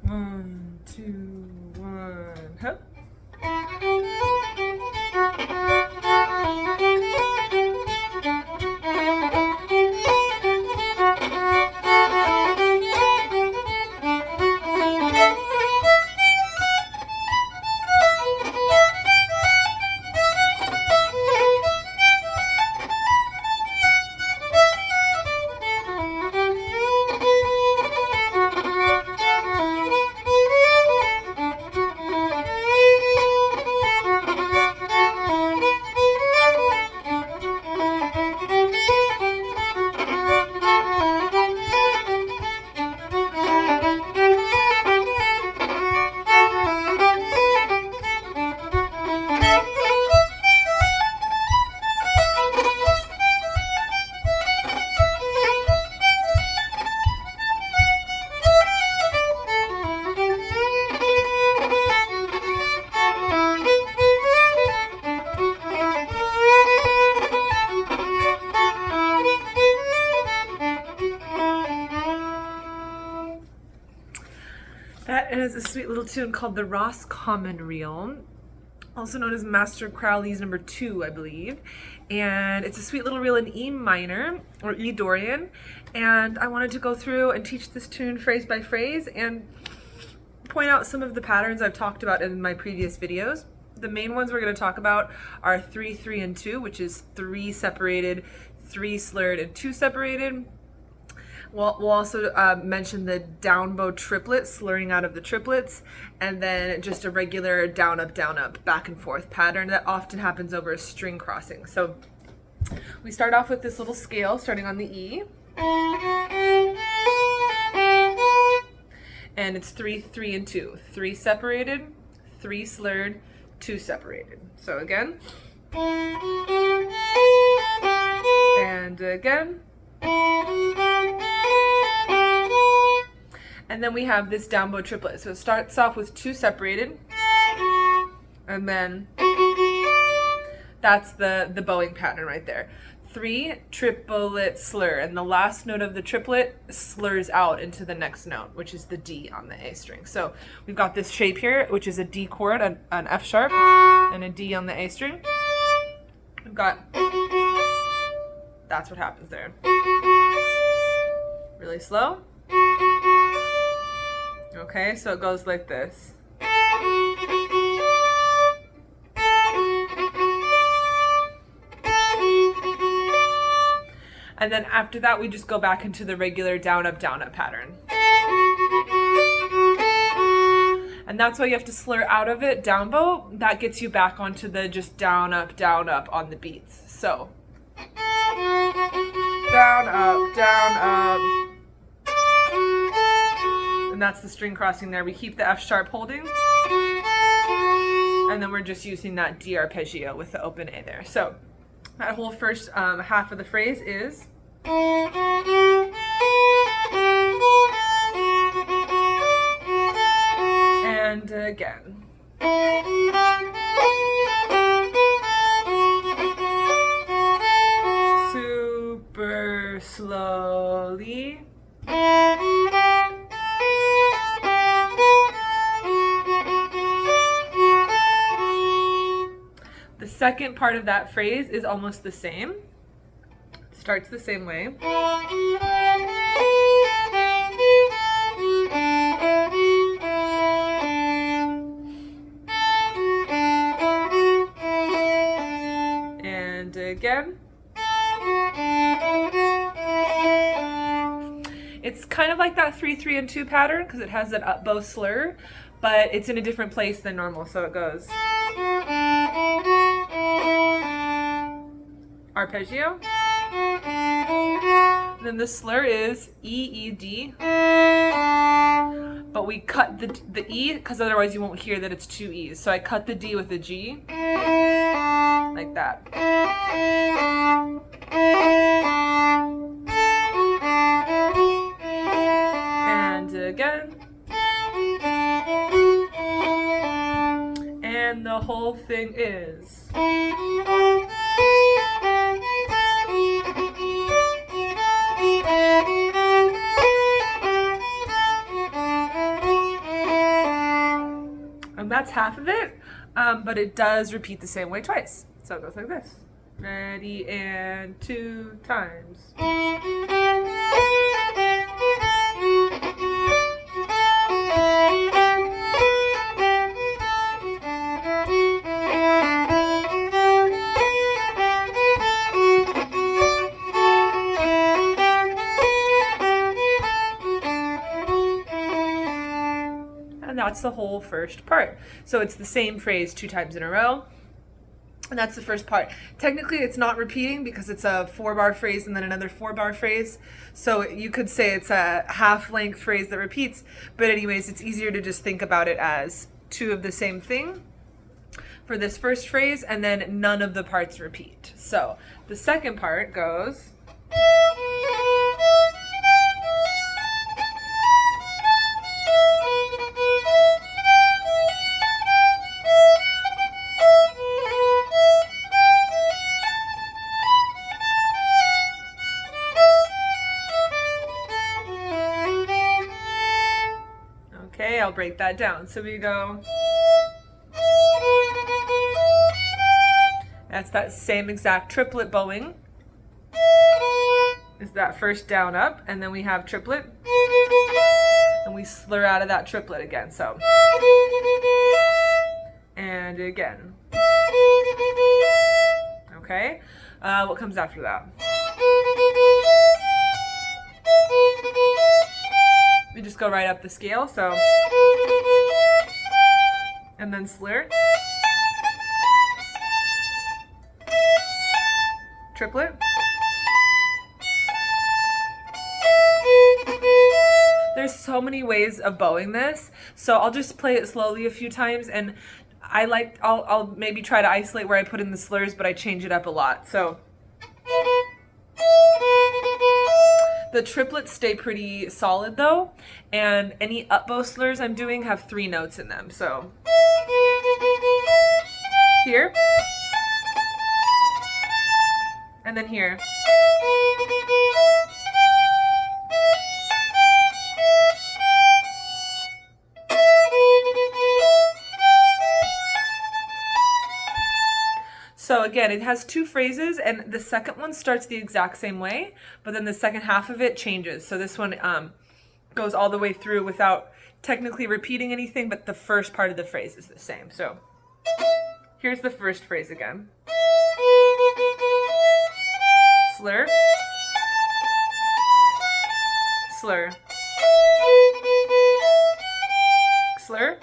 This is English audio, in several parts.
1, 2, 1, hop. That is a sweet little tune called the Roscommon Reel, also known as Master Crowley's number 2, I believe. And it's a sweet little reel in E minor, or E Dorian. And I wanted to go through and teach this tune phrase by phrase and point out some of the patterns I've talked about in my previous videos. The main ones we're going to talk about are 3, 3, and 2, which is 3 separated, 3 slurred, and 2 separated. We'll also mention the down bow triplet, slurring out of the triplets, and then just a regular down, up, back and forth pattern that often happens over a string crossing. So we start off with this little scale starting on the E. And it's 3, 3, and 2. 3 separated, 3 slurred, 2 separated. So again. And again. And then we have this down bow triplet. So it starts off with 2 separated, and then that's the bowing pattern right there. 3 triplet slur, and the last note of the triplet slurs out into the next note, which is the D on the A string. So we've got this shape here, which is a D chord, an F sharp, and a D on the A string. We've got, that's what happens there. Really slow. Okay, so it goes like this. And then after that, we just go back into the regular down, up pattern. And that's why you have to slur out of it, down bow. That gets you back onto the just down, up on the beats. So, down, up. And that's the string crossing there. We keep the F sharp holding. And then we're just using that D arpeggio with the open A there. So that whole first half of the phrase is. And again. Super slowly. The second part of that phrase is almost the same. It starts the same way. And again. It's kind of like that 3, 3, and 2 pattern because it has that up bow slur, but it's in a different place than normal, so it goes. Arpeggio. Then the slur is E, E, D. But we cut the E because otherwise you won't hear that it's 2 E's. So I cut the D with the G. Like that. And again. And the whole thing is. And that's half of it, but it does repeat the same way twice. So it goes like this. Ready, and 2 times. And that's the whole first part. So it's the same phrase 2 times in a row. And that's the first part. Technically, it's not repeating because it's a 4-bar phrase and then another 4-bar phrase. So you could say it's a half-length phrase that repeats. But anyways, it's easier to just think about it as 2 of the same thing for this first phrase, and then none of the parts repeat. So the second part goes... Okay, I'll break that down. So we go... That's that same exact triplet bowing. Is that first down up, and then we have triplet. And we slur out of that triplet again, so. And again. Okay, what comes after that? We just go right up the scale, so. And then slur. Triplet. There's so many ways of bowing this, so I'll just play it slowly a few times, and I'll maybe try to isolate where I put in the slurs, but I change it up a lot. So the triplets stay pretty solid though, and any up bow slurs I'm doing have 3 notes in them. So here, and then here. So again, it has 2 phrases, and the second one starts the exact same way, but then the second half of it changes. So this one goes all the way through without technically repeating anything, but the first part of the phrase is the same. So here's the first phrase again. Slur. Slur. Slur.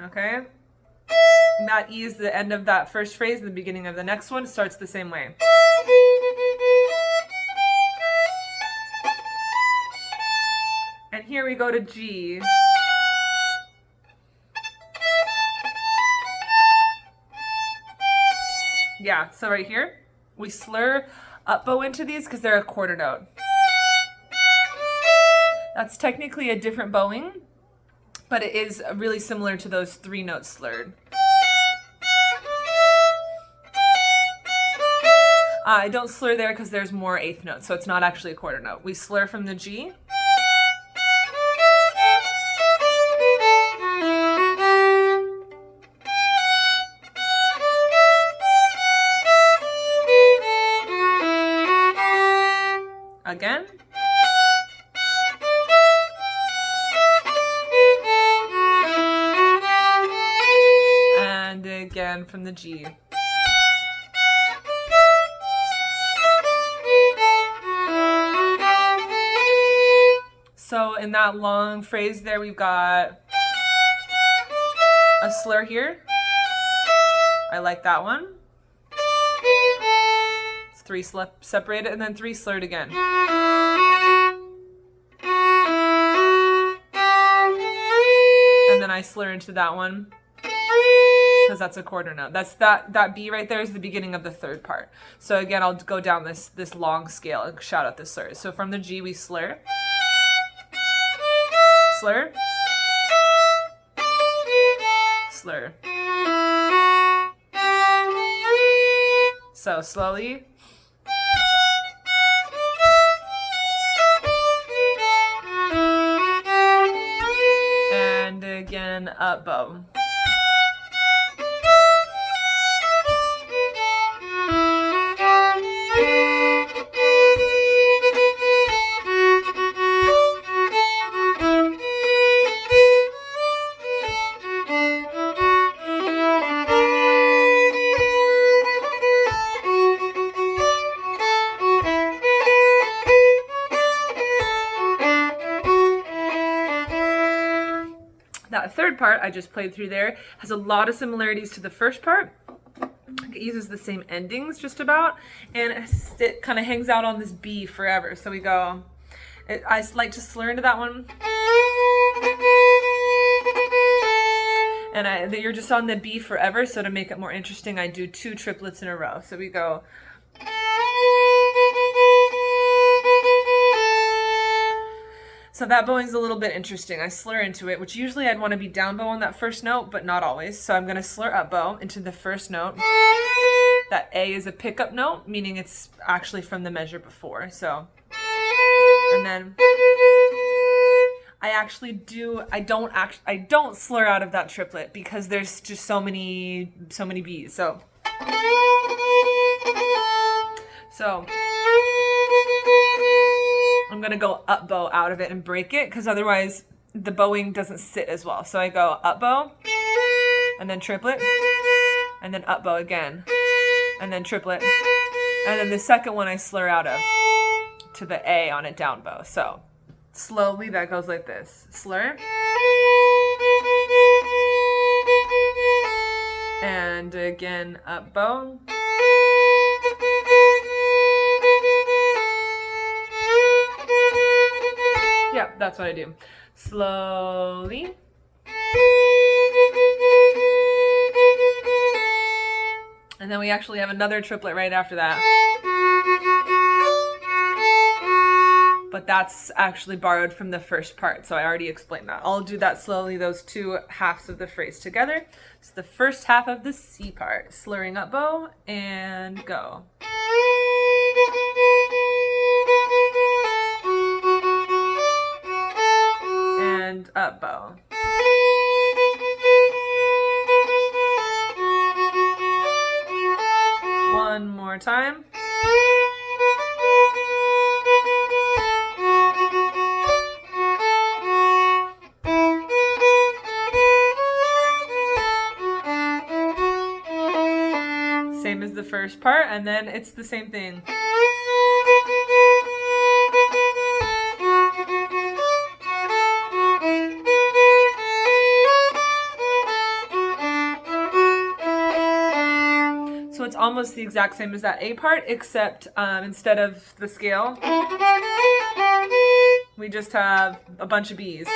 Okay. And that E is the end of that first phrase, and the beginning of the next one starts the same way. And here we go to G. Yeah, so right here, we slur up bow into these because they're a quarter note. That's technically a different bowing, but it is really similar to those 3 notes slurred. I don't slur there because there's more 8th notes, so it's not actually a quarter note. We slur from the G. Again. And again from the G. So in that long phrase there, we've got a slur here. I like that one. It's 3 separated, and then 3 slurred again. And then I slur into that one because that's a quarter note. That's that B right there is the beginning of the 3rd part. So again, I'll go down this long scale and shout out the slurs. So from the G, we slur. Slur. Slur. So slowly. then up bow. That third part I just played through there has a lot of similarities to the first part. It uses the same endings just about, and it kind of hangs out on this B forever. So we go, I like to slur into that one. And you're just on the B forever, so to make it more interesting, I do 2 triplets in a row. So we go. So that bowing's a little bit interesting. I slur into it, which usually I'd want to be down bow on that first note, but not always. So I'm going to slur up bow into the first note. That A is a pickup note, meaning it's actually from the measure before. So, and then I don't slur out of that triplet because there's just so many B's. So I'm gonna go up bow out of it and break it, because otherwise the bowing doesn't sit as well. So I go up bow, and then triplet, and then up bow again, and then triplet, and then the second one I slur out of to the A on a down bow. So slowly that goes like this: slur, and again up bow. Yeah, that's what I do. Slowly. And then we actually have another triplet right after that. But that's actually borrowed from the first part, so I already explained that. I'll do that slowly, those 2 halves of the phrase together. It's the first half of the C part. Slurring up bow and go. And up bow. One more time. Same as the first part, and then it's the same thing. So it's almost the exact same as that A part, except instead of the scale, we just have a bunch of B's.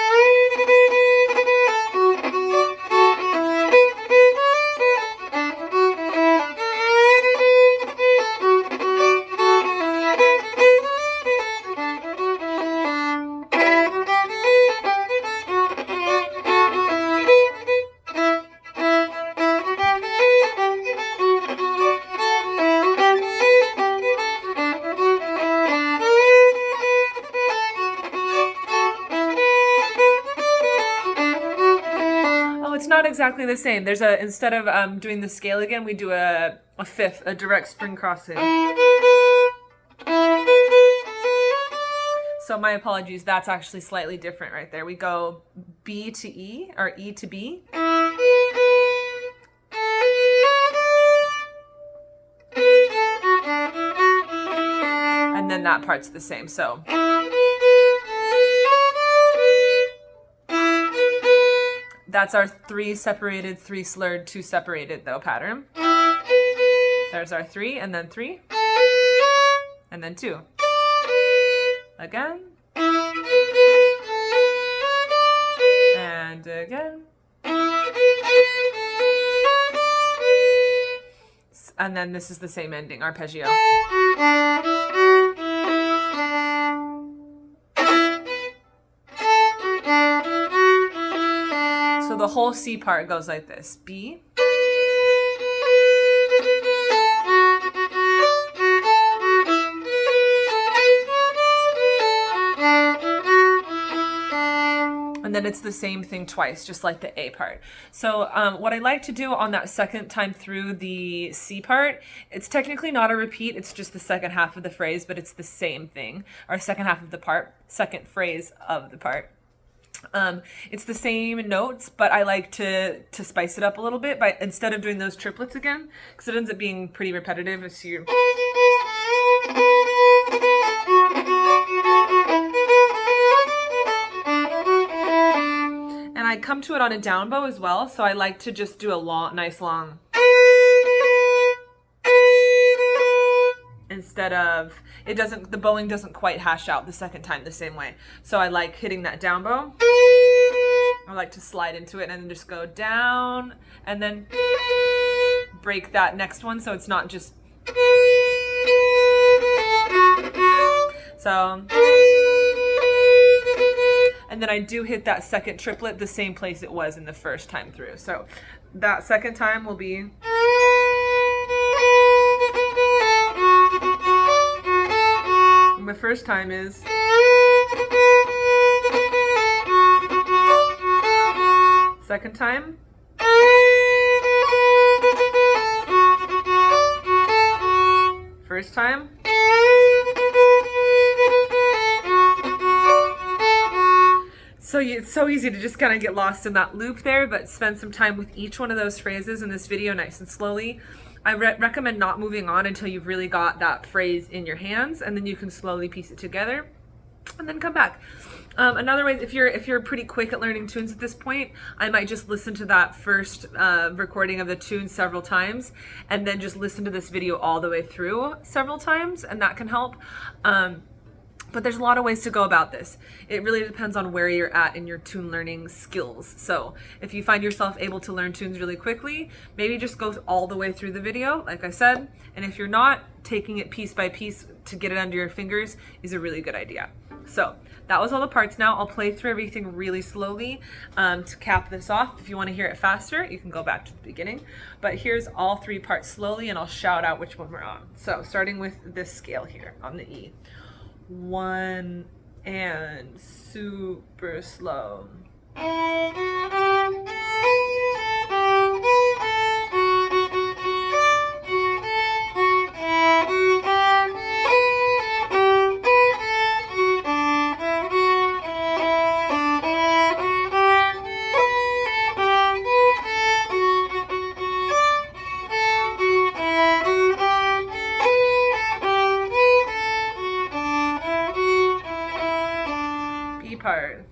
Not exactly the same. There's instead of doing the scale again, we do a fifth, a direct spring crossing. So my apologies, that's actually slightly different right there. We go B to E, or E to B. And then that part's the same. So that's our 3 separated, 3 slurred, 2 separated though pattern. There's our 3, and then 3, and then 2. Again. And again. And then this is the same ending, arpeggio. So the whole C part goes like this. B. And then it's the same thing twice, just like the A part. So what I like to do on that second time through the C part, it's technically not a repeat, it's just the second half of the phrase, but it's the same thing, or second half of the part, second phrase of the part. It's the same notes, but I like to spice it up a little bit by, instead of doing those triplets again, because it ends up being pretty repetitive. If you and I come to it on a down bow as well, so I like to just do a long, nice long, instead of, it doesn't, the bowing doesn't quite hash out the second time the same way. So I like hitting that down bow. I like to slide into it and then just go down and then break that next one, so it's not just, so, and then I do hit that second triplet the same place it was in the first time through. So that second time will be, and the first time is, second time, first time, so it's so easy to just kind of get lost in that loop there, but spend some time with each one of those phrases in this video nice and slowly. I recommend not moving on until you've really got that phrase in your hands, and then you can slowly piece it together and then come back. Another way, if you're pretty quick at learning tunes at this point, I might just listen to that first recording of the tune several times, and then just listen to this video all the way through several times, and that can help. But there's a lot of ways to go about this. It really depends on where you're at in your tune learning skills. So if you find yourself able to learn tunes really quickly, maybe just go all the way through the video, like I said. And if you're not, taking it piece by piece to get it under your fingers is a really good idea. So that was all the parts. Now I'll play through everything really slowly to cap this off. If you want to hear it faster, you can go back to the beginning. But here's all three parts slowly, and I'll shout out which one we're on. So starting with this scale here on the E. 1 and super slow. Part.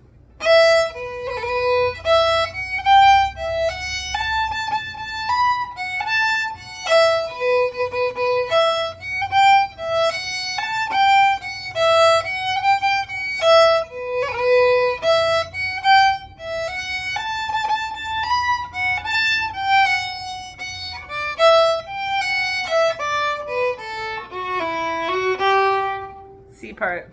C part.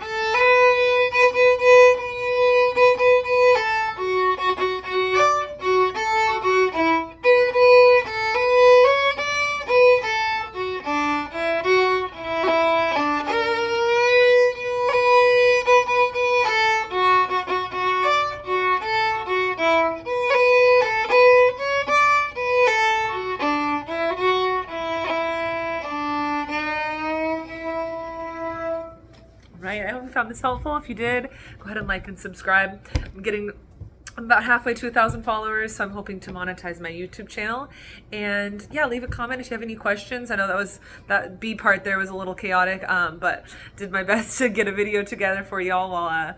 Right, I hope you found this helpful. If you did, go ahead and like and subscribe. I'm getting about halfway to 1,000 followers, so I'm hoping to monetize my YouTube channel. And yeah, leave a comment if you have any questions. I know that B part there was a little chaotic, but did my best to get a video together for y'all while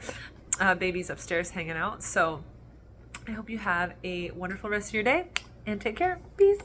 baby's upstairs hanging out. So I hope you have a wonderful rest of your day, and take care. Peace.